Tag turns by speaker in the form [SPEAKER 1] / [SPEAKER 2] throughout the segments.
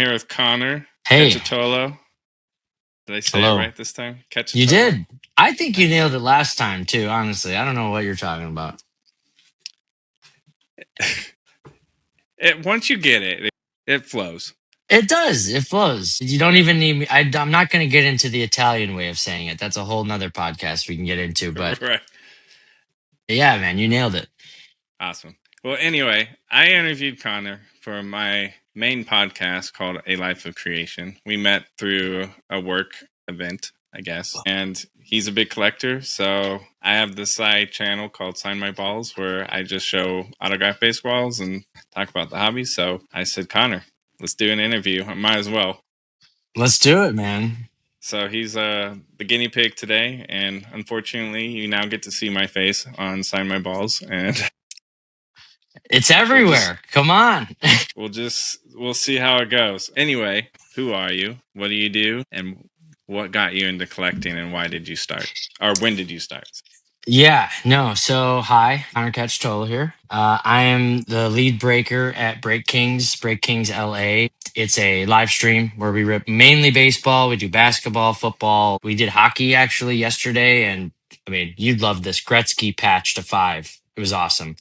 [SPEAKER 1] here with Connor
[SPEAKER 2] Hey,
[SPEAKER 1] Cacciottolo. Did I say it
[SPEAKER 2] hello.
[SPEAKER 1] right this time?
[SPEAKER 2] You
[SPEAKER 1] Cacciottolo?
[SPEAKER 2] did. I think you
[SPEAKER 1] Nice.
[SPEAKER 2] nailed it last time too, honestly. I don't know what you're talking about.
[SPEAKER 1] Once you get it, it flows.
[SPEAKER 2] It does. It flows. You don't even need me. I'm not going to get into the Italian way of saying it. That's a whole nother podcast we can get into. But
[SPEAKER 1] Right.
[SPEAKER 2] yeah, man, you nailed it.
[SPEAKER 1] Awesome. Well, anyway, I interviewed Connor for my main podcast called A Life of Creation. We met through a work event, I guess. And he's a big collector. So I have this side channel called Sign My Balls where I just show autograph baseballs and talk about the hobby. So I said, Connor, let's do an interview. I might as well.
[SPEAKER 2] Let's do it, man.
[SPEAKER 1] So he's the guinea pig today. And unfortunately, you now get to see my face on Sign My Balls. And
[SPEAKER 2] It's everywhere. Come on.
[SPEAKER 1] we'll see how it goes. Anyway, who are you? What do you do? And what got you into collecting and why did you start? Or when did you start?
[SPEAKER 2] Yeah, no. So, hi, Connor Cacciottolo here. I am the lead breaker at Breakking.la. It's a live stream where we rip mainly baseball. We do basketball, football. We did hockey actually yesterday, and I mean, you'd love this Gretzky patch to 5. It was awesome.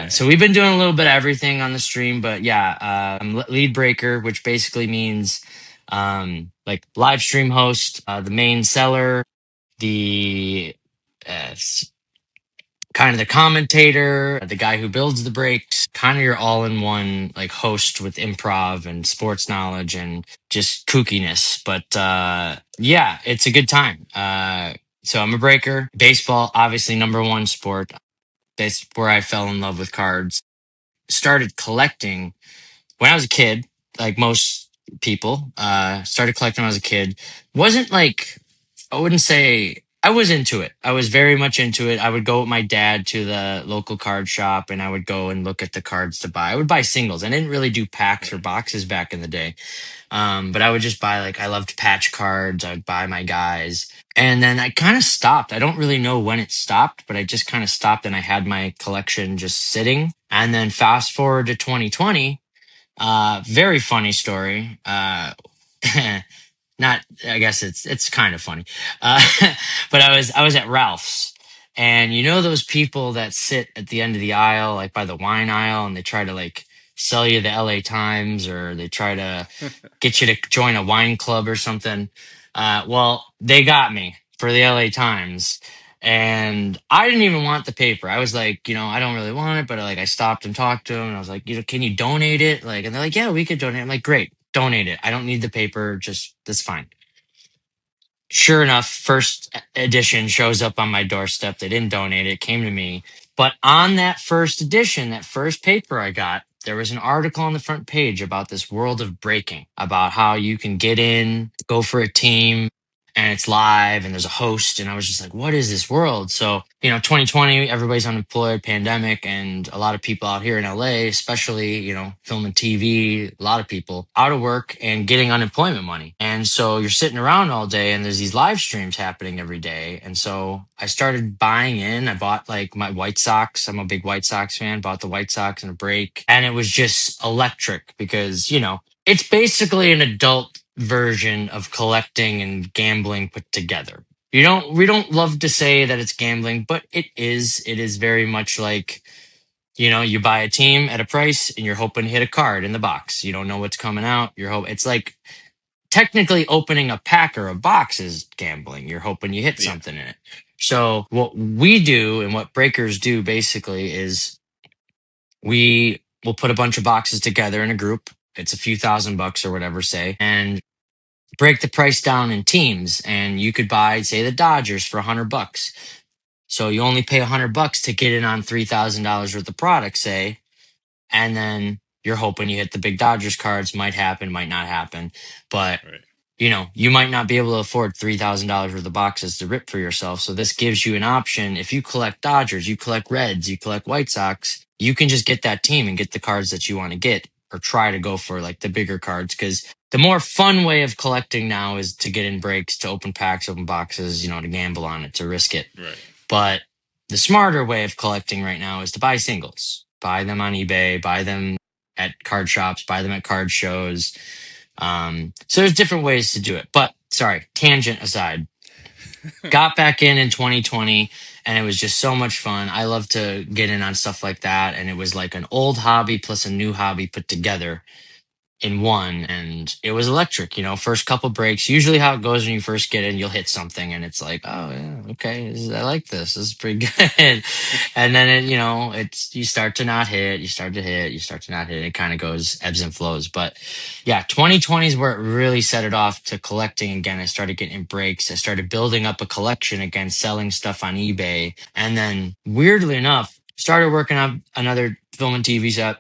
[SPEAKER 2] So we've been doing a little bit of everything on the stream, but yeah, I'm lead breaker, which basically means like live stream host, the main seller, the kind of the commentator, the guy who builds the breaks, kind of your all-in-one like host with improv and sports knowledge and just kookiness. But yeah, it's a good time. So I'm a breaker. Baseball, obviously number one sport. That's where I fell in love with cards. Started collecting when I was a kid, like most people. Started collecting when I was a kid. Wasn't like, I wouldn't say I was into it. I was very much into it. I would go with my dad to the local card shop and I would go and look at the cards to buy. I would buy singles. I didn't really do packs or boxes back in the day. But I would just buy, like, I loved patch cards. I would buy my guys. And then I kind of stopped. I don't really know when it stopped, but I just kind of stopped and I had my collection just sitting. And then fast forward to 2020, very funny story. Not, I guess it's kind of funny. Uh, but I was at Ralph's, and you know those people that sit at the end of the aisle, like by the wine aisle, and they try to like sell you the LA Times, or they try to get you to join a wine club or something. Well, they got me for the LA Times. And I didn't even want the paper. I was like, I don't really want it, but like I stopped and talked to them and I was like, can you donate it? Like, and they're like, yeah, we could donate. I'm like, great, donate it. I don't need the paper. Just that's fine. Sure enough, first edition shows up on my doorstep. They didn't donate it, it came to me. But on that first edition, that first paper I got, there was an article on the front page about this world of breaking, about how you can get in, go for a team, and it's live and there's a host. And I was just like, what is this world? So, 2020, everybody's unemployed, pandemic, and a lot of people out here in LA, especially, film and TV, a lot of people out of work and getting unemployment money. And so you're sitting around all day and there's these live streams happening every day. And so I started buying in. I bought like my White Sox. I'm a big White Sox fan, bought the White Sox and a break. And it was just electric because, it's basically an adult version of collecting and gambling put together. We don't love to say that it's gambling, but it is very much like, you buy a team at a price and you're hoping to hit a card in the box. You don't know what's coming out. It's like technically opening a pack or a box is gambling. You're hoping you hit something in it. So what we do and what breakers do basically is we will put a bunch of boxes together in a group. It's a few $1,000 or whatever, say, and break the price down in teams. And you could buy, say, the Dodgers for $100. So you only pay $100 to get in on $3,000 worth of product, say, and then you're hoping you hit the big Dodgers cards. Might happen, might not happen, but
[SPEAKER 1] Right.
[SPEAKER 2] you might not be able to afford $3,000 worth of boxes to rip for yourself. So this gives you an option. If you collect Dodgers, you collect Reds, you collect White Sox, you can just get that team and get the cards that you want to get, or try to go for like the bigger cards. Because the more fun way of collecting now is to get in breaks, to open packs, open boxes, to gamble on it, to risk it.
[SPEAKER 1] Right.
[SPEAKER 2] But the smarter way of collecting right now is to buy singles, buy them on eBay, buy them at card shops, buy them at card shows. So there's different ways to do it. But sorry, tangent aside, got back in 2020, and it was just so much fun. I love to get in on stuff like that, and it was like an old hobby plus a new hobby put together in one, and it was electric. First couple breaks, usually how it goes when you first get in, you'll hit something and it's like, oh yeah, okay, I like this is pretty good. And then it's you start to not hit, you start to hit, you start to not hit. It kind of goes ebbs and flows. But yeah, 2020 is where it really set it off to collecting again. I started getting breaks, I started building up a collection again, selling stuff on eBay, and then weirdly enough started working on another film and TV set.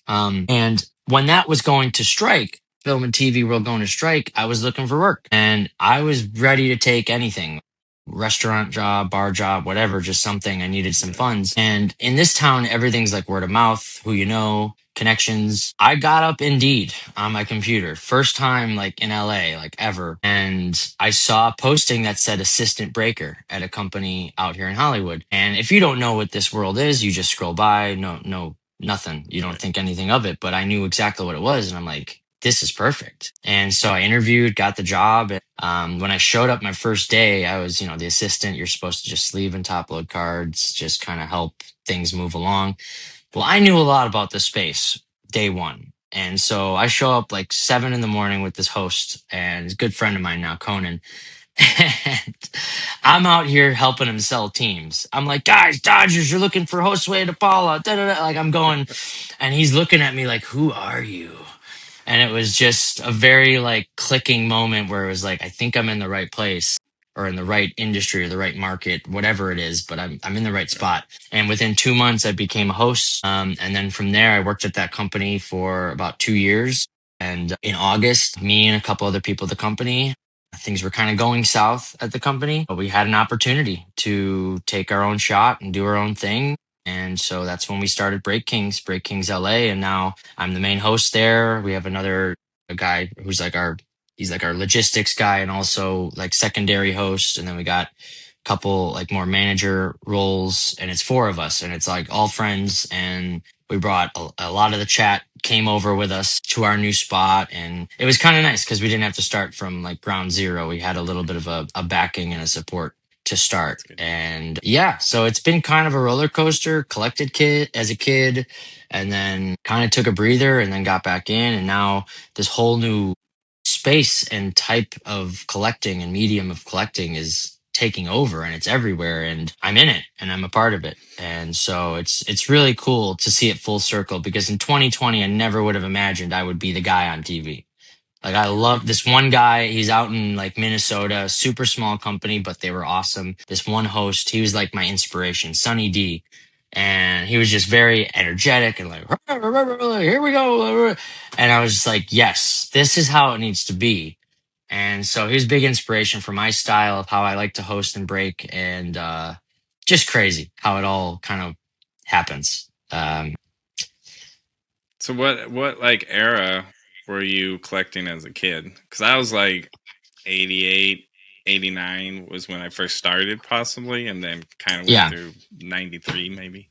[SPEAKER 2] And when that was going to strike, film and TV world going to strike, I was looking for work and I was ready to take anything, restaurant job, bar job, whatever, just something. I needed some
[SPEAKER 1] Right.
[SPEAKER 2] funds. And in this town, everything's like word of mouth, who you know, connections. I got up Indeed on my computer, first time like in LA, like ever. And I saw a posting that said assistant breaker at a company out here in Hollywood. And if you don't know what this world is, you just scroll by, no, nothing. You don't
[SPEAKER 1] Right.
[SPEAKER 2] think anything of it, but I knew exactly what it was. And I'm like, this is perfect. And so I interviewed, got the job. When I showed up my first day, I was, the assistant. You're supposed to just sleeve and top load cards, just kind of help things move along. Well, I knew a lot about the space day one. And so I show up like 7 in the morning with this host and he's a good friend of mine now, Conan. And I'm out here helping him sell teams. I'm like, guys, Dodgers, you're looking for Josue de Paula. Da, da, da. Like I'm going, and he's looking at me like, who are you? And it was just a very like clicking moment where it was like, I think I'm in the right place or in the right industry or the right market, whatever it is, but I'm in the right
[SPEAKER 1] Right.
[SPEAKER 2] spot. And within 2 months, I became a host. And then from there, I worked at that company for about 2 years. And in August, me and a couple other people at the company, things were kind of going south at the company, but we had an opportunity to take our own shot and do our own thing. And so that's when we started Break Kings LA. And now I'm the main host there. We have another a guy who's like he's like our logistics guy and also like secondary host. And then we got a couple like more manager roles, and it's four of us, and it's like all friends. And we brought a lot of the chat came over with us to our new spot, and it was kind of nice because we didn't have to start from like ground zero. We had a little bit of a backing and a support to start.
[SPEAKER 1] That's good.
[SPEAKER 2] And yeah, so it's been kind of a roller coaster. Collected kid as a kid, and then kind of took a breather and then got back in, and now this whole new space and type of collecting and medium of collecting is taking over, and it's everywhere, and I'm in it and I'm a part of it. And so it's really cool to see it full circle, because in 2020 I never would have imagined I would be the guy on TV. Like I love this one guy. He's out in like Minnesota, super small company, but they were awesome. This one host, he was like my inspiration, Sunny D. And he was just very energetic and like, here we go. And I was just like, yes, this is how it needs to be. And so he was a big inspiration for my style of how I like to host and break, and just crazy how it all kind of happens.
[SPEAKER 1] So what like era were you collecting as a kid? Because I was like 88, 89 was when I first started, possibly, and then kind of went
[SPEAKER 2] Yeah.
[SPEAKER 1] through 93 maybe.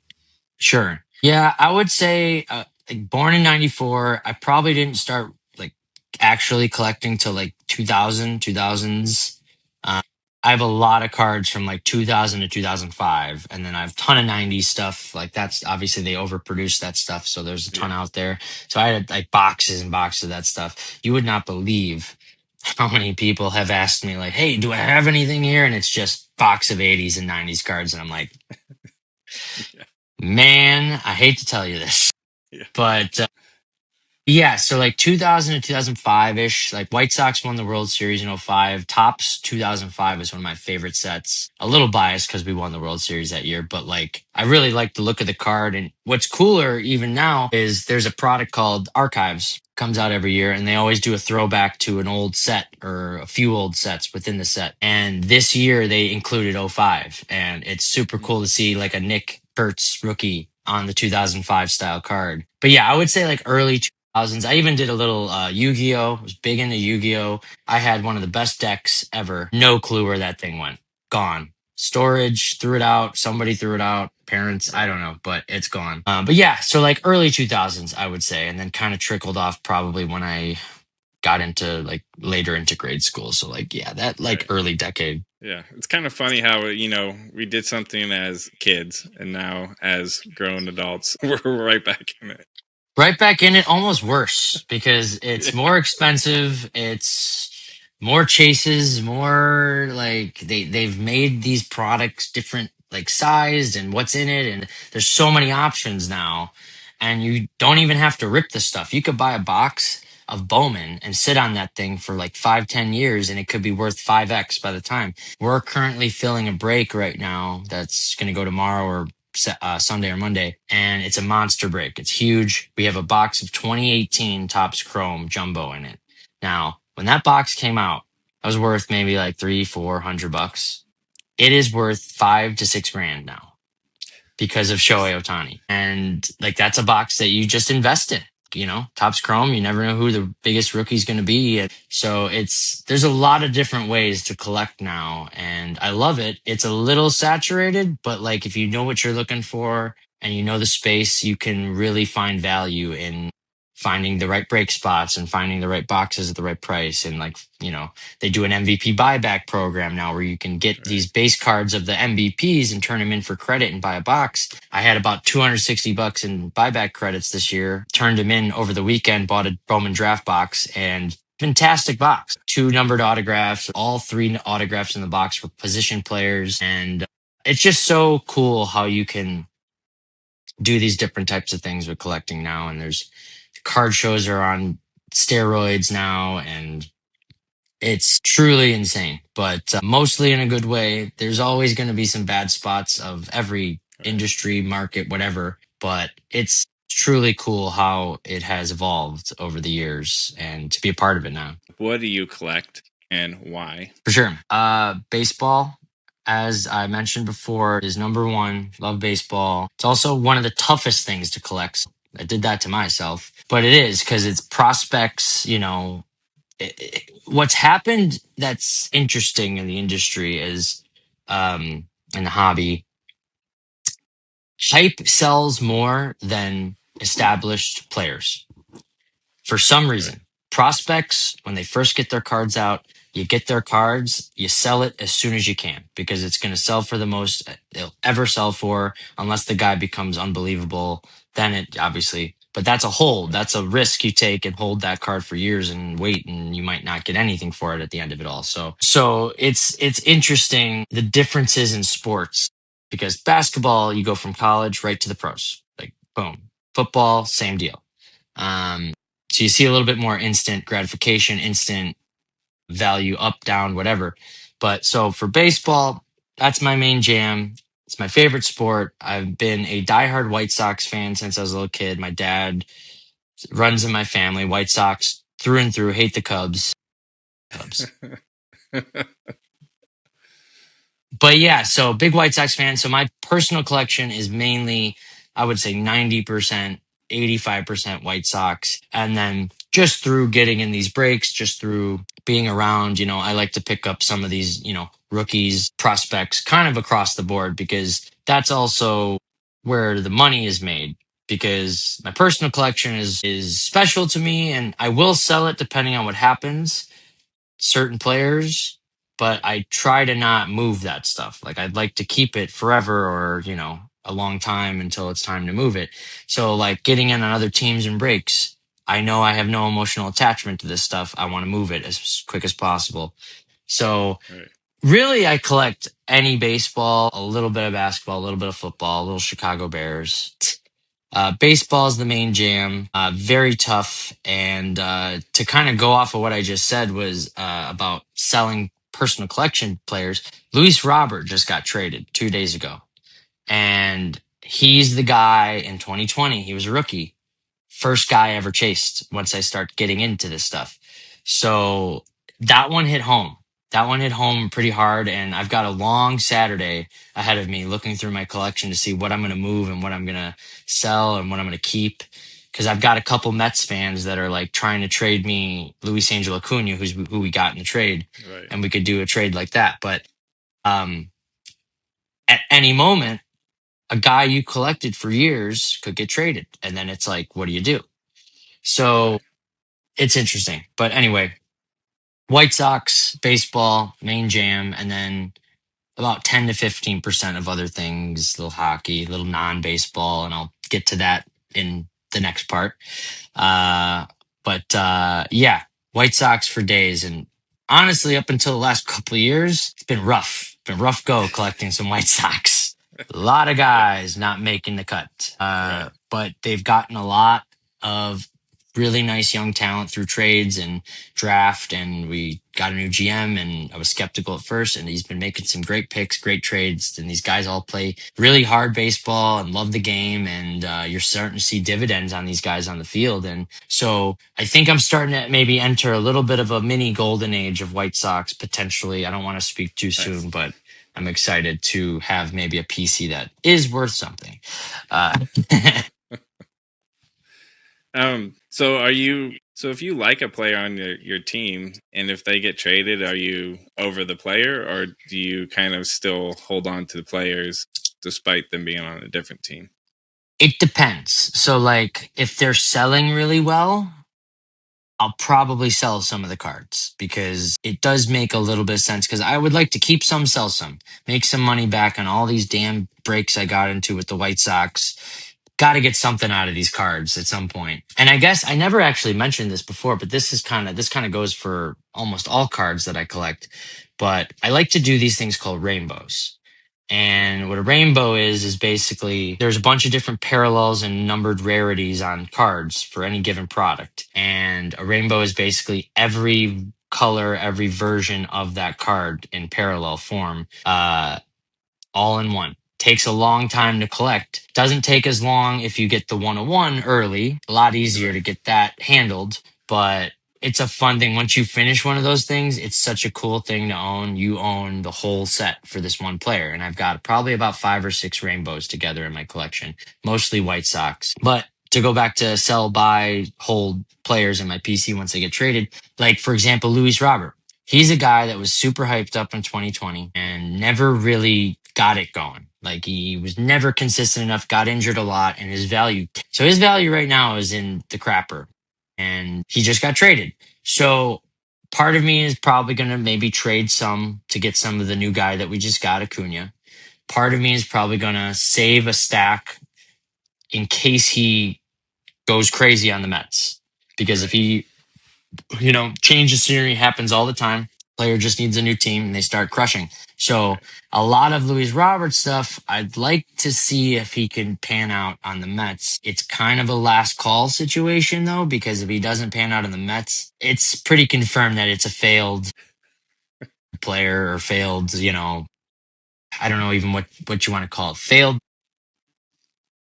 [SPEAKER 2] Sure. Yeah, I would say like born in 94, I probably didn't start like actually collecting till like 2000, 2000s. Uh, I have a lot of cards from like 2000 to 2005, and then I have a ton of 90s stuff. Like that's obviously they overproduced that stuff, so there's a ton
[SPEAKER 1] Yeah.
[SPEAKER 2] out there. So I had like boxes and boxes of that stuff. You would not believe how many people have asked me like, "Hey, do I have anything here?" And it's just box of 80s and 90s cards, and I'm like,
[SPEAKER 1] Yeah.
[SPEAKER 2] man, I hate to tell you this,
[SPEAKER 1] Yeah.
[SPEAKER 2] but yeah, so like 2000 to 2005 ish, like White Sox won the World Series in '05. Tops 2005 is one of my favorite sets. A little biased because we won the World Series that year, but like I really like the look of the card. And what's cooler even now is there's a product called Archives, comes out every year, and they always do a throwback to an old set or a few old sets within the set. And this year they included '05, and it's super
[SPEAKER 1] Mm.
[SPEAKER 2] cool to see like a Nick Kurtz rookie on the 2005 style card. But yeah, I would say like early thousands. I even did a little Yu-Gi-Oh. I was big into Yu-Gi-Oh. I had one of the best decks ever. No clue where that thing went. Gone. Storage, threw it out. Somebody threw it out. Parents, I
[SPEAKER 1] Right.
[SPEAKER 2] don't know, but it's gone. But yeah, so like early 2000s, I would say, and then kind of trickled off probably when I got into like later into grade school. So like, yeah, that like
[SPEAKER 1] Right.
[SPEAKER 2] early decade.
[SPEAKER 1] Yeah, it's kind of funny how we did something as kids, and now as grown adults, we're right back in it.
[SPEAKER 2] Right back in it, almost worse because it's
[SPEAKER 1] Yeah,
[SPEAKER 2] more expensive. It's more chases, more like they've made these products different, like sized and what's in it, and there's so many options now. And you don't even have to rip the stuff. You could buy a box of Bowman and sit on that thing for like 5, 10 years, and it could be worth 5x by the time. We're currently filling a break right now that's going to go tomorrow or Sunday or Monday, and it's a monster break. It's huge. We have a box of 2018 Topps Chrome Jumbo in it. Now, when that box came out, that was worth maybe like 300-400 bucks. It is worth 5 to 6 grand now because of Shohei Otani. And like that's a box that you just invest in. Topps Chrome, you never know who the biggest rookie's going to be. So there's a lot of different ways to collect now. And I love it. It's a little saturated, but like if you know what you're looking for and you know the space, you can really find value in finding the right break spots and finding the right boxes at the right price. And like, they do an MVP buyback program now where you can get
[SPEAKER 1] right.
[SPEAKER 2] these base cards of the MVPs and turn them in for credit and buy a box. I had about 260 bucks in buyback credits this year, turned them in over the weekend, bought a Bowman draft box, and fantastic box. Two numbered autographs, all three autographs in the box were position players. And it's just so cool how you can do these different types of things with collecting now. And there's card shows are on steroids now, and it's truly insane, but mostly in a good way. There's always going to be some bad spots of every
[SPEAKER 1] Right.
[SPEAKER 2] industry, market, whatever, but it's truly cool how it has evolved over the years and to be a part of it now.
[SPEAKER 1] What do you collect and why?
[SPEAKER 2] For sure. Baseball, as I mentioned before, is number one. Love baseball. It's also one of the toughest things to collect. I did that to myself, but it is because it's prospects, what's happened that's interesting in the industry is in the hobby, hype sells more than established players for some
[SPEAKER 1] Right.
[SPEAKER 2] reason. Prospects, when they first get their cards out, you get their cards, you sell it as soon as you can because it's going to sell for the most they'll ever sell for, unless the guy becomes unbelievable. Then it obviously, but that's a hold.
[SPEAKER 1] Right.
[SPEAKER 2] That's a risk you take and hold that card for years and wait, and you might not get anything for it at the end of it all. So it's interesting the differences in sports because basketball, you go from college right to the pros, like boom. Football, same deal. Um, so you see a little bit more instant gratification, instant value up, down, whatever. But so for baseball, that's my main jam. It's my favorite sport. I've been a diehard White Sox fan since I was a little kid. My dad runs in my family. White Sox through and through. Hate the Cubs. Cubs. But yeah, so big White Sox fan. So my personal collection is mainly, I would say 90%, 85% White Sox. And then just through getting in these breaks, just through being around, I like to pick up some of these, rookies, prospects kind of across the board because that's also where the money is made. Because my personal collection is special to me and I will sell it depending on what happens certain players, but I try to not move that stuff. Like I'd like to keep it forever or, a long time until it's time to move it. So like getting in on other teams and breaks, I know I have no emotional attachment to this stuff. I want to move it as quick as possible. So
[SPEAKER 1] Right.
[SPEAKER 2] really I collect any baseball, a little bit of basketball, a little bit of football, a little Chicago Bears. Baseball is the main jam, very tough. And to kind of go off of what I just said was about selling personal collection players. Luis Robert just got traded 2 days ago. And he's the guy in 2020. He was a rookie. First guy I ever chased once I start getting into this stuff. So that one hit home. That one hit home pretty hard. And I've got a long Saturday ahead of me looking through my collection to see what I'm going to move and what I'm going to sell and what I'm going to keep. Because I've got a couple Mets fans that are like trying to trade me Luis Angel Acuna, who we got in the trade,
[SPEAKER 1] Right.
[SPEAKER 2] and we could do a trade like that. But um, at any moment, a guy you collected for years could get traded, and then it's like, what do you do? So
[SPEAKER 1] Right.
[SPEAKER 2] It's interesting. But anyway, White Sox, baseball, main jam, and then about 10 to 15% of other things, little hockey, little non-baseball, and I'll get to that in the next part. Uh, but yeah, White Sox for days. And honestly, up until the last couple of years, it's been rough. Been rough go collecting some White Sox. A lot of
[SPEAKER 1] Yeah,
[SPEAKER 2] guys not making the cut.
[SPEAKER 1] right.
[SPEAKER 2] But they've gotten a lot of really nice young talent through trades and draft. And we got a new GM, and I was skeptical at first. And he's been making some great picks, great trades. And these guys all play really hard baseball and love the game. And you're starting to see dividends on these guys on the field. And so I think I'm starting to maybe enter a little bit of a mini golden age of White Sox potentially. I don't want to speak too
[SPEAKER 1] Nice.
[SPEAKER 2] soon, but I'm excited to have maybe a PC that is worth something. Uh,
[SPEAKER 1] So are you? So if you like a player on your team, and if they get traded, are you over the player, or do you kind of still hold on to the players despite them being on a different team?
[SPEAKER 2] it depends. So, like, if they're selling really well, I'll probably sell some of the cards because it does make a little bit of sense. Because I would like to keep some, sell some, make some money back on all these damn breaks I got into with the White Sox. Got to get something out of these cards at some point. And I guess I never actually mentioned this before, but this kind of goes for almost all cards that I collect. But I like to do these things called rainbows. And what a rainbow is basically there's a bunch of different parallels and numbered rarities on cards for any given product. And a rainbow is basically every color, every version of that card in parallel form, all in one. Takes a long time to collect. Doesn't take as long if you get the 101 early. A lot easier to
[SPEAKER 1] Right.
[SPEAKER 2] get that handled, but it's a fun thing. Once you finish one of those things, it's such a cool thing to own. You own the whole set for this one player. And I've got probably about 5 or 6 rainbows together in my collection, mostly White Sox. But to go back to sell, buy, hold players in my PC once they get traded, like for example, Luis Robert. He's a guy that was super hyped up in 2020 and never really got it going. Like he was never consistent enough, got injured a lot, and his value right now is in the crapper. And he just got traded. So part of me is probably going to maybe trade some to get some of the new guy that we just got, Acuna. Part of me is probably going to save a stack in case he goes crazy on the Mets. Because if
[SPEAKER 1] Right.
[SPEAKER 2] he change of scenery happens all the time. Player just needs a new team and they start crushing. So
[SPEAKER 1] Right.
[SPEAKER 2] a lot of Luis Roberts stuff, I'd like to see if he can pan out on the Mets. It's kind of a last call situation though, because if he doesn't pan out on the Mets, it's pretty confirmed that it's a failed player or failed, I don't know even what you want to call it. Failed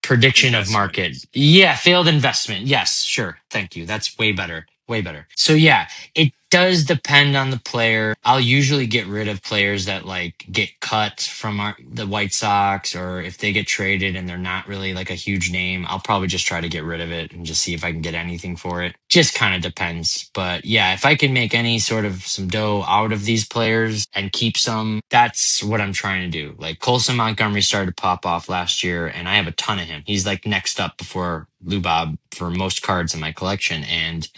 [SPEAKER 2] prediction of
[SPEAKER 1] Investment.
[SPEAKER 2] market. Yeah, failed investment. Yes, sure. Thank you. That's way better. Way better. So yeah, it does depend on the player. I'll usually get rid of players that like get cut from the White Sox, or if they get traded and they're not really like a huge name, I'll probably just try to get rid of it and just see if I can get anything for it. Just kind of depends. But yeah, if I can make any sort of some dough out of these players and keep some, that's what I'm trying to do. Like Colson Montgomery started to pop off last year, and I have a ton of him. He's like next up before Lubob for most cards in my collection. And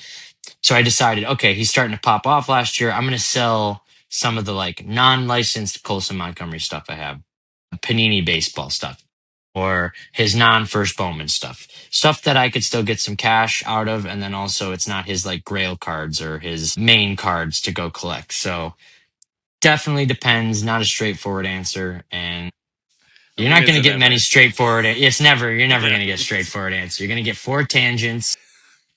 [SPEAKER 2] so I decided, okay, he's starting to pop off last year. I'm going to sell some of the like non-licensed Colson Montgomery stuff I have, Panini baseball stuff, or his non-first Bowman stuff that I could still get some cash out of. And then also it's not his like grail cards or his main cards to go collect. So definitely depends, not a straightforward answer. And
[SPEAKER 1] I
[SPEAKER 2] you're
[SPEAKER 1] mean,
[SPEAKER 2] not going
[SPEAKER 1] it's
[SPEAKER 2] to
[SPEAKER 1] an
[SPEAKER 2] get many
[SPEAKER 1] ever.
[SPEAKER 2] straightforward. You're never
[SPEAKER 1] Yeah.
[SPEAKER 2] going to get straightforward answer. You're going to get 4 tangents,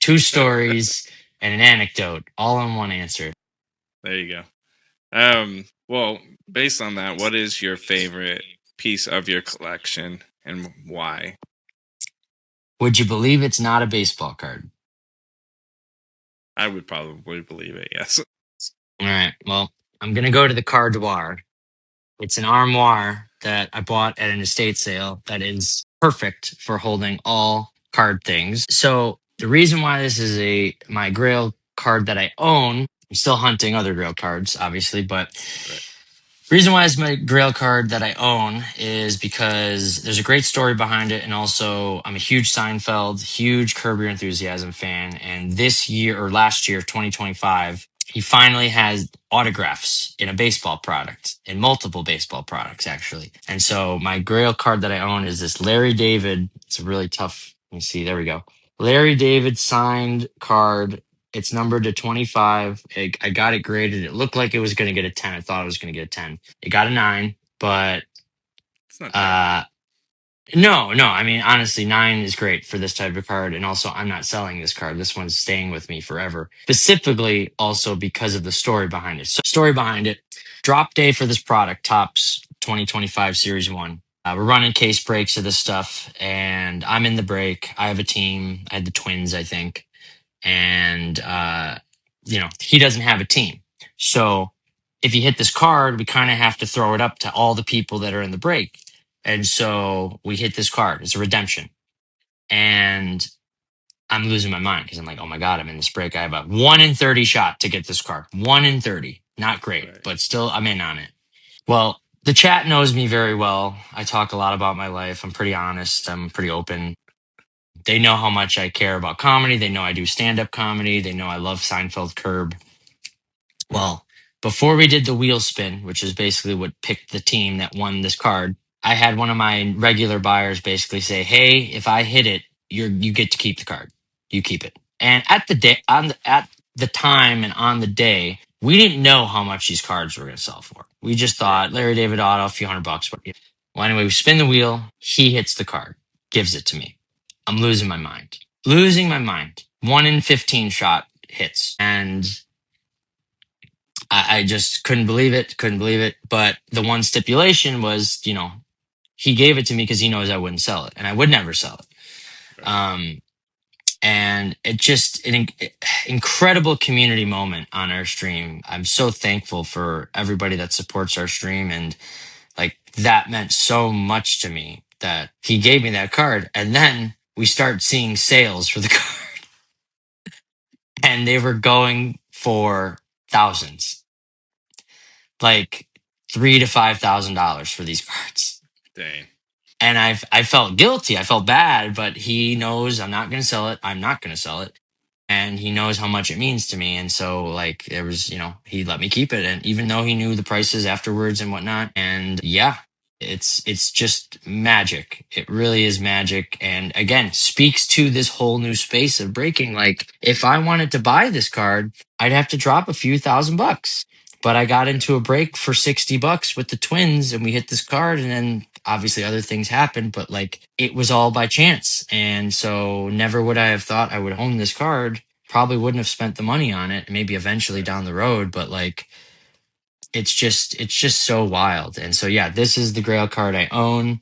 [SPEAKER 2] 2 stories, and an anecdote all in one answer.
[SPEAKER 1] There you go. Well, based on that, what is your favorite piece of your collection and why?
[SPEAKER 2] Would you believe it's not a baseball card?
[SPEAKER 1] I would probably believe it. Yes.
[SPEAKER 2] All right. Well, I'm going to go to the Cardoir. It's an armoire that I bought at an estate sale that is perfect for holding all card things. So the reason why this is my grail card that I own, I'm still hunting other grail cards, obviously, but
[SPEAKER 1] Right.
[SPEAKER 2] Reason why it's my Grail card that I own is because there's a great story behind it, and also I'm a huge Seinfeld, huge Curb Your Enthusiasm fan, and this year or last year, 2025, he finally has autographs in a baseball product, in multiple baseball products actually. And so my Grail card that I own is this Larry David. It's a really tough. Let me see. There we go. Larry David signed card. It's numbered to 25. I got it graded. It looked like it was going to get a 10. I thought it was going to get a 10. It got a 9, but
[SPEAKER 1] It's not that bad.
[SPEAKER 2] uh no, no. I mean, honestly, 9 is great for this type of card. And also, I'm not selling this card. This one's staying with me forever. Specifically, also because of the story behind it. So, story behind it, drop day for this product tops 2025 Series 1. We're running case breaks of this stuff, and I'm in the break. I have a team. I had the Twins, I think, and he doesn't have a team. So if you hit this card, we kind of have to throw it up to all the people that are in the break. And so we hit this card. It's a redemption. And I'm losing my mind because I'm like, oh my God, I'm in this break. I have a 1 in 30 shot to get this card. 1 in 30. Not great,
[SPEAKER 1] Right.
[SPEAKER 2] but still I'm in on it. Well, the chat knows me very well. I talk a lot about my life. I'm pretty honest. I'm pretty open. They know how much I care about comedy. They know I do stand up comedy. They know I love Seinfeld Curb. Well, before we did the wheel spin, which is basically what picked the team that won this card, I had one of my regular buyers basically say, "Hey, if I hit it, you get to keep the card. You keep it." And at the time and on the day, we didn't know how much these cards were going to sell for. We just
[SPEAKER 1] Right.
[SPEAKER 2] thought Larry David Auto, a few $100. Well, anyway, we spin the wheel. He hits the card, gives it to me. I'm losing my mind. Losing my mind. 1 in 15 shot hits. And I just couldn't believe it. Couldn't believe it. But the one stipulation was, he gave it to me because he knows I wouldn't sell it, and I would never sell it.
[SPEAKER 1] Right.
[SPEAKER 2] And it just an incredible community moment on our stream. I'm so thankful for everybody that supports our stream, and like that meant so much to me that he gave me that card, and then we start seeing sales for the card, and they were going for thousands, like $3,000 to $5,000 for these cards.
[SPEAKER 1] Dang.
[SPEAKER 2] And I felt guilty. I felt bad, but he knows I'm not going to sell it. I'm not going to sell it. And he knows how much it means to me. And so like there was, he let me keep it. And even though he knew the prices afterwards and whatnot, and yeah, it's just magic. It really is magic. And again, speaks to this whole new space of breaking. Like if I wanted to buy this card, I'd have to drop a few $1,000. But I got
[SPEAKER 1] Yeah.
[SPEAKER 2] into a break for $60 with the Twins, and we hit this card, and then obviously other things happened, but like it was all by chance. And so never would I have thought I would own this card. Probably wouldn't have spent the money on it, maybe eventually
[SPEAKER 1] Right.
[SPEAKER 2] down the road, but like it's just so wild. And so yeah, this is the Grail card I own.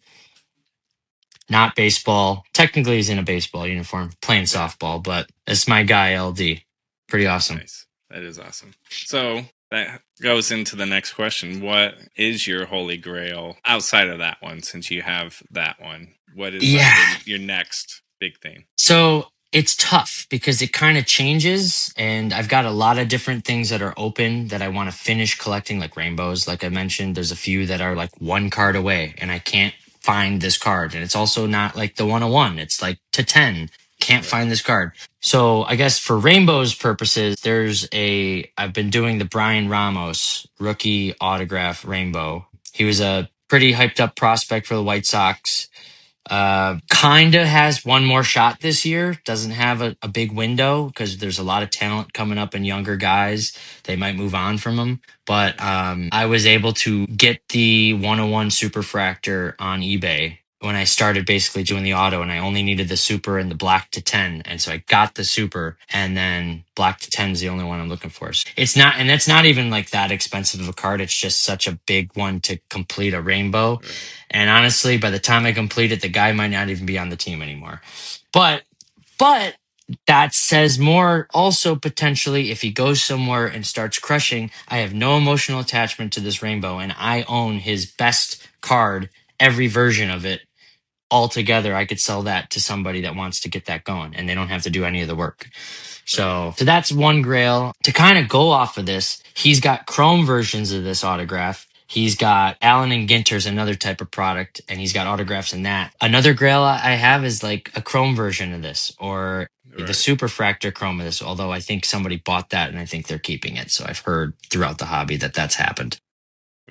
[SPEAKER 2] Not baseball. Technically he's in a baseball uniform, playing
[SPEAKER 1] Yeah.
[SPEAKER 2] softball, but it's my guy LD. Pretty awesome.
[SPEAKER 1] Nice. That is awesome. So that goes into the next question. What is your holy grail outside of that one, since you have that one? What is like
[SPEAKER 2] Yeah.
[SPEAKER 1] your next big thing?
[SPEAKER 2] So it's tough because it kind of changes, and I've got a lot of different things that are open that I want to finish collecting, like rainbows. Like I mentioned, there's a few that are like one card away, and I can't find this card. And it's also not like the 101, it's like to 10. Can't
[SPEAKER 1] Right.
[SPEAKER 2] find this card. So I guess for rainbows purposes, I've been doing the Brian Ramos rookie autograph rainbow. He was a pretty hyped up prospect for the White Sox. Kinda has one more shot this year. Doesn't have a big window because there's a lot of talent coming up and younger guys. They might move on from him. But I was able to get the 101 Superfractor on eBay when I started basically doing the auto, and I only needed the super and the black to 10. And so I got the super, and then black to 10 is the only one I'm looking for. So it's not, and it's not even like that expensive of a card. It's just such a big one to complete a rainbow.
[SPEAKER 1] Right.
[SPEAKER 2] And honestly, by the time I complete it, the guy might not even be on the team anymore. But that says more also potentially if he goes somewhere and starts crushing. I have no emotional attachment to this rainbow, and I own his best card, every version of it. Altogether, I could sell that to somebody that wants to get that going, and they don't have to do any of the work.
[SPEAKER 1] Right.
[SPEAKER 2] So that's one grail. To kind of go off of this, he's got chrome versions of this autograph, He's got Allen and Ginter's another type of product, and he's got autographs in that. Another grail I have is like a chrome version of this, or the
[SPEAKER 1] Right.
[SPEAKER 2] superfractor chrome of this, although I think somebody bought that and I think they're keeping it. So I've heard throughout the hobby that that's happened.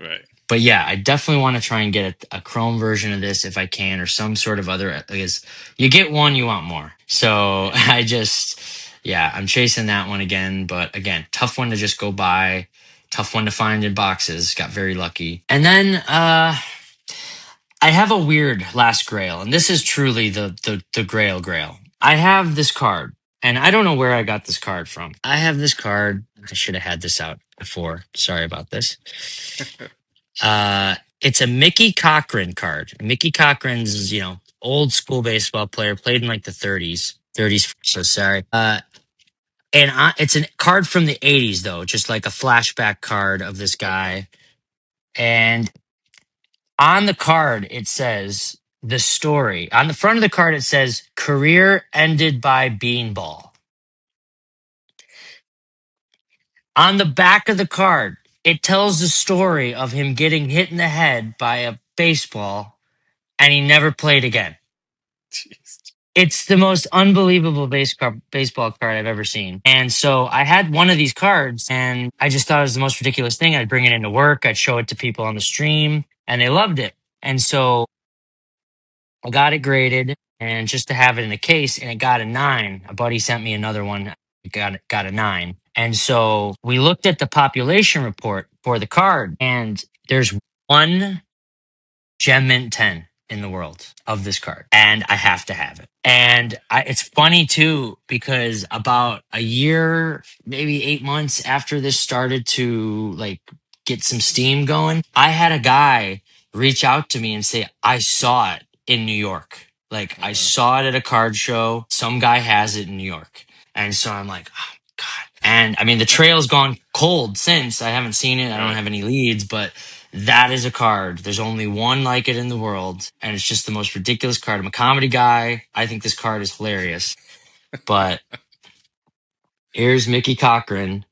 [SPEAKER 1] Right.
[SPEAKER 2] But yeah, I definitely want to try and get a chrome version of this if I can, or some sort of other, because you get one, you want more. So
[SPEAKER 1] Yeah.
[SPEAKER 2] I just, yeah, I'm chasing that one again. But again, tough one to just go buy, tough one to find in boxes. Got very lucky. And then I have a weird last grail, and this is truly the grail. I have this card, and I don't know where I got this card from. I have this card. I should have had this out before. Sorry about this. It's a Mickey Cochran card. Mickey Cochran's, old school baseball player, played in like the 30s. 30s, so sorry. It's a card from the 80s, though, just like a flashback card of this
[SPEAKER 1] Okay.
[SPEAKER 2] guy. And on the card, it says the story. On the front of the card, it says career ended by beanball. On the back of the card, it tells the story of him getting hit in the head by a baseball and he never played again.
[SPEAKER 1] Jeez.
[SPEAKER 2] It's the most unbelievable baseball card I've ever seen. And so I had one of these cards and I just thought it was the most ridiculous thing. I'd bring it into work, I'd show it to people on the stream, and they loved it. And so I got it graded and just to have it in a case, and it got a 9. A buddy sent me another one, it got a 9. And so we looked at the population report for the card, and there's one Gem Mint 10 in the world of this card, and I have to have it. And it's funny too, because about a year, maybe 8 months after this started to like get some steam going, I had a guy reach out to me and say, I saw it in New York. Like, I
[SPEAKER 1] Uh,
[SPEAKER 2] saw it at a card show. Some guy has it in New York. And so I'm like, oh, God. And I mean, the trail's gone cold since. I haven't seen it. I don't
[SPEAKER 1] right.
[SPEAKER 2] have any leads, but that is a card. There's only one like it in the world, and it's just the most ridiculous card. I'm a comedy guy. I think this card is hilarious. But here's Mickey Cochran.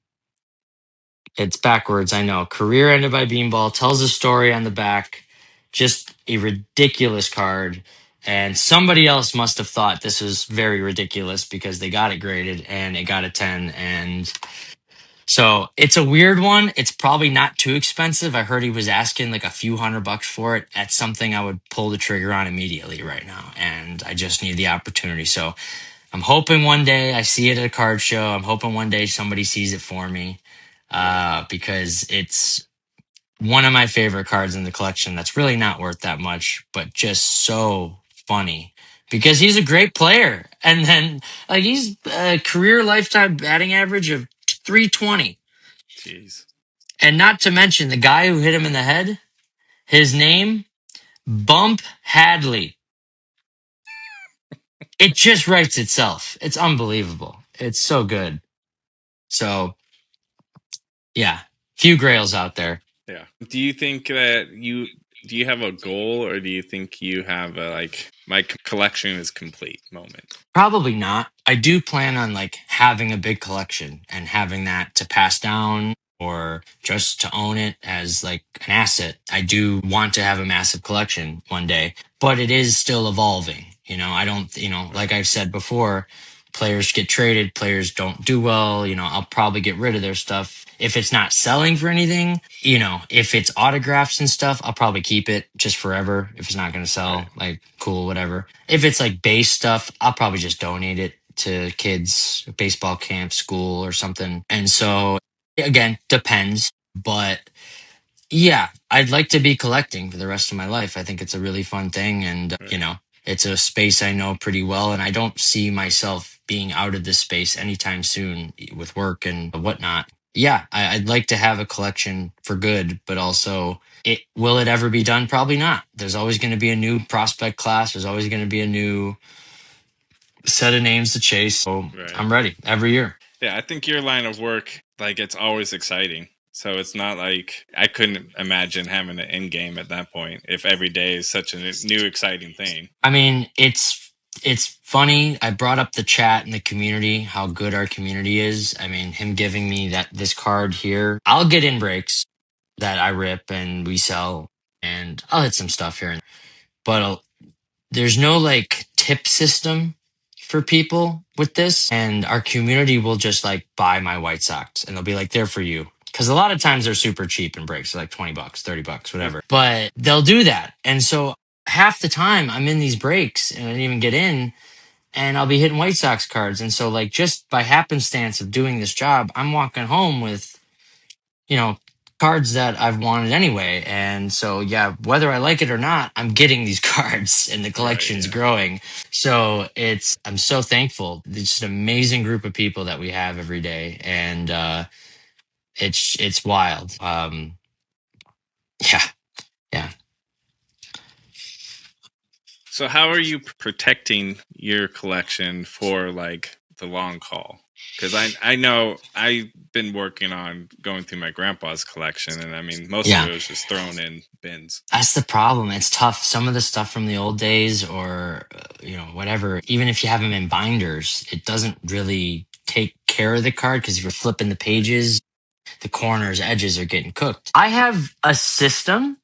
[SPEAKER 2] It's backwards, I know. Career ended by beanball. Tells a story on the back. Just a ridiculous card. And somebody else must have thought this was very ridiculous because they got it graded and it got a 10. And so it's a weird one. It's probably not too expensive. I heard he was asking like a few $100 for it. That's something I would pull the trigger on immediately right now. And I just need the opportunity. So I'm hoping one day I see it at a card show. I'm hoping one day somebody sees it for me,
[SPEAKER 1] Right.
[SPEAKER 2] because it's one of my favorite cards in the collection that's really not worth that much, but just so funny because he's a great player. And then like he's a career lifetime batting average of 320.
[SPEAKER 1] Jeez.
[SPEAKER 2] And not to mention the guy who hit him in the head, his name, Bump Hadley. It just writes itself. It's unbelievable. It's so good. So, yeah, few grails out there.
[SPEAKER 1] Yeah. Do you think that do you have a goal, or do you think you have a like my collection is complete moment?
[SPEAKER 2] Probably not. I do plan on like having a big collection and having that to pass down or just to own it as like an asset. I do want to have a massive collection one day, but it is still evolving. I don't, like
[SPEAKER 1] Right.
[SPEAKER 2] I've said before, players get traded, players don't do well. I'll probably get rid of their stuff. If it's not selling for anything, if it's autographs and stuff, I'll probably keep it just forever. If it's not going to
[SPEAKER 1] Right.
[SPEAKER 2] sell, like cool, whatever. If it's like base stuff, I'll probably just donate it to kids, baseball camp, school, or something. And so, again, depends. But yeah, I'd like to be collecting for the rest of my life. I think it's a really fun thing. And,
[SPEAKER 1] Right.
[SPEAKER 2] it's a space I know pretty well. And I don't see myself being out of this space anytime soon with work and whatnot. Yeah, I'd like to have a collection for good, but also will it ever be done? Probably not. There's always going to be a new prospect class. There's always going to be a new set of names to chase. So
[SPEAKER 1] Right.
[SPEAKER 2] I'm ready every year.
[SPEAKER 1] Yeah, I think your line of work, like, it's always exciting. So it's not like I couldn't imagine having an end game at that point if every day is such a new exciting thing.
[SPEAKER 2] I mean, it's funny. I brought up the chat and the community, how good our community is. I mean, him giving me this card here. I'll get in breaks. that I rip and we sell, and I'll hit some stuff here and there. But there's no like tip system for people with this, and our community will just like buy my White Sox and they'll be like, they're for you. Because a lot of times they're super cheap in breaks, like $20, $30,
[SPEAKER 1] Yeah.
[SPEAKER 2] whatever. But they'll do that. And so half the time I'm in these breaks and I didn't even get in, and I'll be hitting White Sox cards. And so, like, just by happenstance of doing this job, I'm walking home with, you know, cards that I've wanted anyway. And so, yeah, whether I like it or not, I'm getting these cards and the
[SPEAKER 1] Right.
[SPEAKER 2] collection's
[SPEAKER 1] Yeah.
[SPEAKER 2] growing. So I'm so thankful. It's just an amazing group of people that we have every day. And it's wild. Yeah. Yeah.
[SPEAKER 1] So how are you protecting your collection for like the long haul? Because I know I've been working on going through my grandpa's collection, and I mean most of
[SPEAKER 2] Yeah.
[SPEAKER 1] it was just thrown in bins.
[SPEAKER 2] That's the problem. It's tough. Some of the stuff from the old days or, whatever, even if you have them in binders, it doesn't really take care of the card because if you're flipping the pages, the corners, edges are getting cooked. I have a system.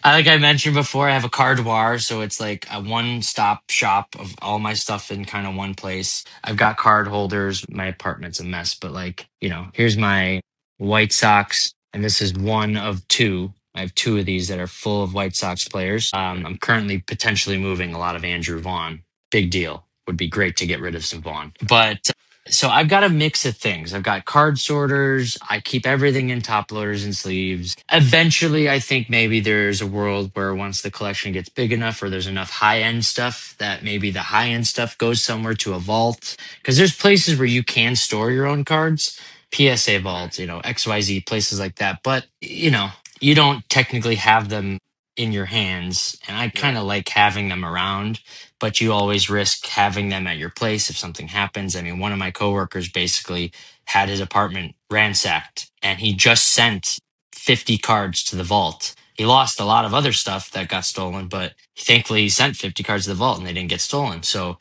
[SPEAKER 2] Like I mentioned before, I have a cardwar, so it's like a one-stop shop of all my stuff in kind of one place. I've got card holders. My apartment's a mess, but like, here's my White Sox, and this is one of two. I have two of these that are full of White Sox players.
[SPEAKER 1] Right.
[SPEAKER 2] I'm currently potentially moving a lot of Andrew Vaughn. Big deal. Would be great to get rid of some Vaughn. But so I've got a mix of things. I've got card sorters. I keep everything in top loaders and sleeves. Eventually, I think maybe there's a world where once the collection gets big enough or there's enough high end stuff that maybe the high end stuff goes somewhere to a vault. Because there's places where you can store your own cards, PSA
[SPEAKER 1] Right.
[SPEAKER 2] vaults, XYZ, places like that. But, you don't technically have them in your hands. And I kind
[SPEAKER 1] Right.
[SPEAKER 2] of like having them around, but you always risk having them at your place if something happens. I mean, one of my coworkers basically had his apartment ransacked and he just sent 50 cards to the vault. He lost a lot of other stuff that got stolen, but thankfully he sent 50 cards to the vault and they didn't get stolen. So,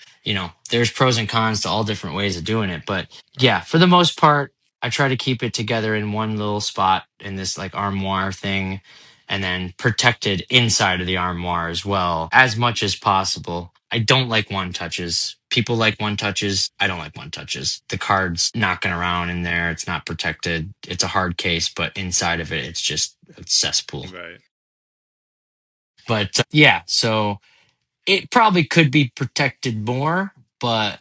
[SPEAKER 2] there's pros and cons to all different ways of doing it. But
[SPEAKER 1] Right.
[SPEAKER 2] yeah, for the most part, I try to keep it together in one little spot in this like armoire thing and then protected inside of the armoire as well as much as possible. I don't like one touches. People like one touches. I don't like one touches. The card's knocking around in there. It's not protected. It's a hard case, but inside of it, it's just a cesspool.
[SPEAKER 1] Right.
[SPEAKER 2] But yeah, so it probably could be protected more, but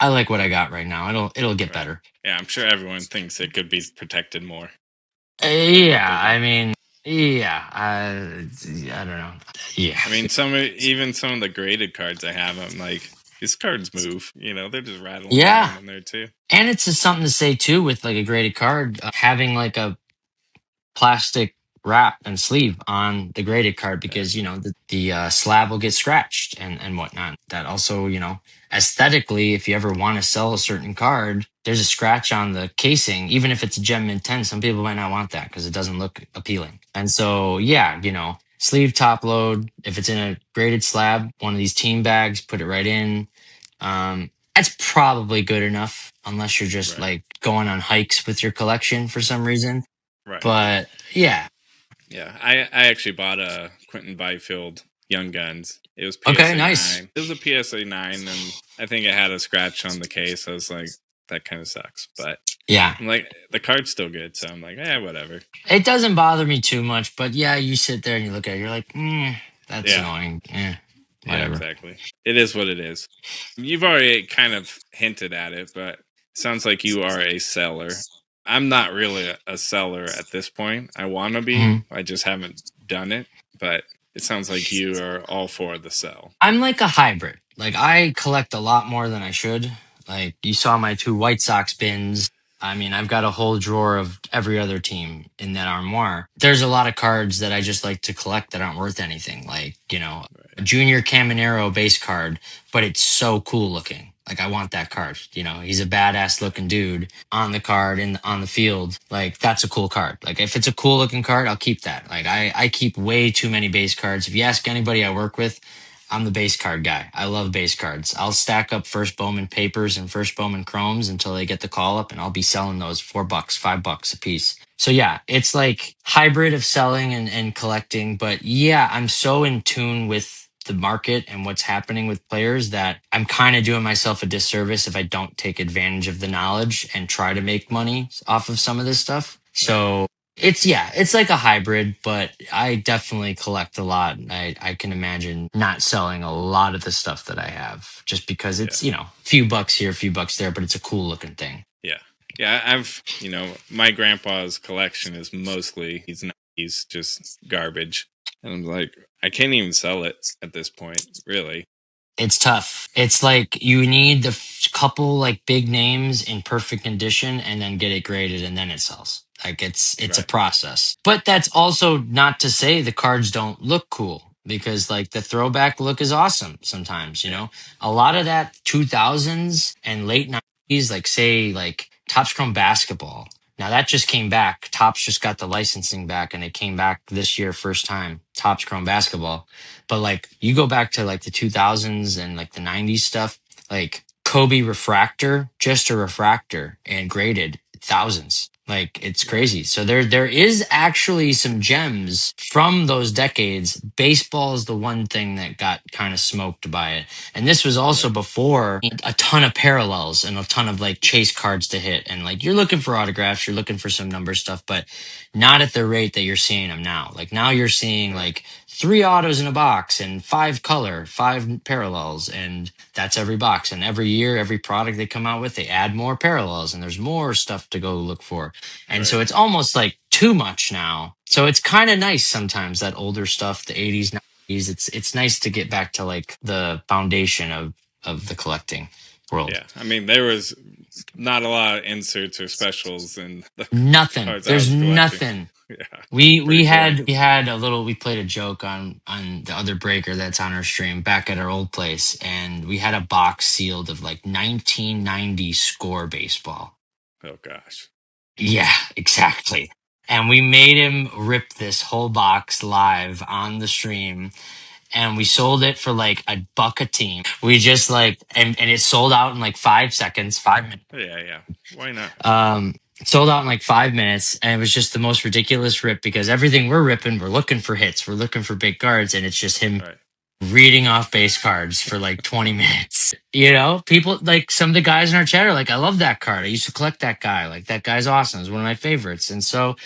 [SPEAKER 2] I like what I got right now. It'll get
[SPEAKER 1] Right.
[SPEAKER 2] better.
[SPEAKER 1] Yeah, I'm sure everyone thinks it could be protected more than what
[SPEAKER 2] Yeah,
[SPEAKER 1] they
[SPEAKER 2] I
[SPEAKER 1] got.
[SPEAKER 2] mean, yeah, I don't know. Yeah,
[SPEAKER 1] I mean, even some of the graded cards I have, I'm like, these cards move. They're just rattling
[SPEAKER 2] yeah.
[SPEAKER 1] around in there too.
[SPEAKER 2] And it's just something to say too with like a graded card, having like a plastic wrap and sleeve on the graded card
[SPEAKER 1] Yeah.
[SPEAKER 2] because the slab will get scratched and whatnot. That also, aesthetically, if you ever want to sell a certain card, there's a scratch on the casing, even if it's a gem mint 10. Some people might not want that because it doesn't look appealing. And so, yeah, sleeve top load. If it's in a graded slab, one of these team bags, put it right in. That's probably good enough unless you're just
[SPEAKER 1] Right.
[SPEAKER 2] like going on hikes with your collection for some reason.
[SPEAKER 1] Right.
[SPEAKER 2] But yeah.
[SPEAKER 1] Yeah. I actually bought a Quentin Byfield Young Guns. It was
[SPEAKER 2] Okay,
[SPEAKER 1] PSA
[SPEAKER 2] nice.
[SPEAKER 1] 9. It was a PSA 9, and I think it had a scratch on the case. I was like, that kind of sucks. But
[SPEAKER 2] Yeah.
[SPEAKER 1] I'm like, the card's still good. So I'm like, whatever.
[SPEAKER 2] It doesn't bother me too much, but yeah, you sit there and you look at it, you're like, that's
[SPEAKER 1] Yeah.
[SPEAKER 2] annoying.
[SPEAKER 1] Yeah,
[SPEAKER 2] Whatever.
[SPEAKER 1] exactly. It is what it is. You've already kind of hinted at it, but it sounds like you are a seller. I'm not really a seller at this point. I want to be.
[SPEAKER 2] Mhm.
[SPEAKER 1] I just haven't done it, but it sounds like you are all for the sell.
[SPEAKER 2] I'm like a hybrid. Like I collect a lot more than I should. Like you saw my two White Sox bins. I mean, I've got a whole drawer of every other team in that armoire. There's a lot of cards that I just like to collect that aren't worth anything. Like, a
[SPEAKER 1] Right.
[SPEAKER 2] Junior Caminero base card, but it's so cool looking. Like I want that card. He's a badass looking dude on the card and on the field. Like that's a cool card. Like if it's a cool looking card, I'll keep that. Like I keep way too many base cards. If you ask anybody I work with, I'm the base card guy. I love base cards. I'll stack up first Bowman papers and first Bowman chromes until they get the call up, and I'll be selling those $4, $5 a piece. So yeah, it's like hybrid of selling and collecting. But yeah, I'm so in tune with the market and what's happening with players that I'm kind of doing myself a disservice if I don't take advantage of the knowledge and try to make money off of some of this stuff.
[SPEAKER 1] Right.
[SPEAKER 2] So it's yeah, it's like a hybrid, but I definitely collect a lot. I can imagine not selling a lot of the stuff that I have just because
[SPEAKER 1] Yeah.
[SPEAKER 2] it's, a few bucks here, a few bucks there, but it's a cool looking thing.
[SPEAKER 1] Yeah. Yeah. My grandpa's collection is mostly, he's just garbage. And I'm like, I can't even sell it at this point, really.
[SPEAKER 2] It's tough. It's like you need the couple like big names in perfect condition and then get it graded and then it sells. Like it's a
[SPEAKER 1] Right.
[SPEAKER 2] process. But that's also not to say the cards don't look cool because like the throwback look is awesome sometimes, you
[SPEAKER 1] Yeah.
[SPEAKER 2] know. A lot of that 2000s and late 90s like say like Topps Chrome basketball. Now that just came back. Topps just got the licensing back and it came back this year first time. Topps Chrome basketball. But like you go back to like the 2000s and like the 90s stuff, like Kobe refractor, just a refractor and graded thousands. Like it's
[SPEAKER 1] Right.
[SPEAKER 2] crazy. So there is actually some gems from those decades. Baseball is the one thing that got kind of smoked by it. And this was also
[SPEAKER 1] Right.
[SPEAKER 2] before a ton of parallels and a ton of like chase cards to hit. And like you're looking for autographs, you're looking for some number stuff, but not at the rate that you're seeing them now. Like now you're seeing
[SPEAKER 1] Right.
[SPEAKER 2] like three autos in a box and five color, five parallels, and that's every box. And every year, every product they come out with, they add more parallels and there's more stuff to go look for. And
[SPEAKER 1] Right.
[SPEAKER 2] so it's almost like too much now. So it's kind of nice sometimes that older stuff, the 80s, 90s. It's nice to get back to like the foundation of the collecting world.
[SPEAKER 1] Yeah. I mean, there was not a lot of inserts or specials in the
[SPEAKER 2] Nothing.
[SPEAKER 1] cards I
[SPEAKER 2] There's
[SPEAKER 1] was collecting.
[SPEAKER 2] nothing.
[SPEAKER 1] Yeah.
[SPEAKER 2] We
[SPEAKER 1] Pretty
[SPEAKER 2] we
[SPEAKER 1] boring.
[SPEAKER 2] had we had a little we played a joke on the other breaker that's on our stream back at our old place and we had a box sealed of like 1990 score baseball.
[SPEAKER 1] Oh, gosh.
[SPEAKER 2] Yeah, exactly. And we made him rip this whole box live on the stream and we sold it for like $1 a team. We just like and it sold out in like 5 seconds, 5 minutes.
[SPEAKER 1] Yeah. Yeah. Why not?
[SPEAKER 2] It sold out in like 5 minutes, and it was just the most ridiculous rip because everything we're ripping, we're looking for hits, we're looking for big cards, and it's just him
[SPEAKER 1] Right.
[SPEAKER 2] reading off base cards for like 20 minutes. You know, people like some of the guys in our chat are like, I love that card. I used to collect that guy. Like, that guy's awesome. It's one of my favorites. And so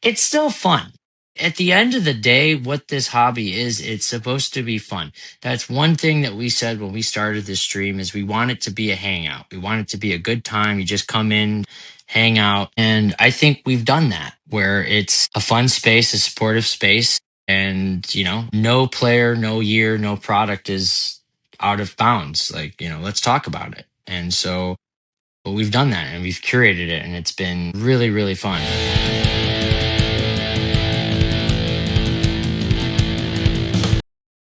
[SPEAKER 2] it's still fun. At the end of the day, what this hobby is, it's supposed to be fun. That's one thing that we said when we started this stream is we want it to be a hangout. We want it to be a good time. You just come in, hang out. And I think we've done that where it's a fun space, a supportive space. And, no player, no year, no product is out of bounds. Like, let's talk about it. And so, but we've done that and we've curated it and it's been really, really fun.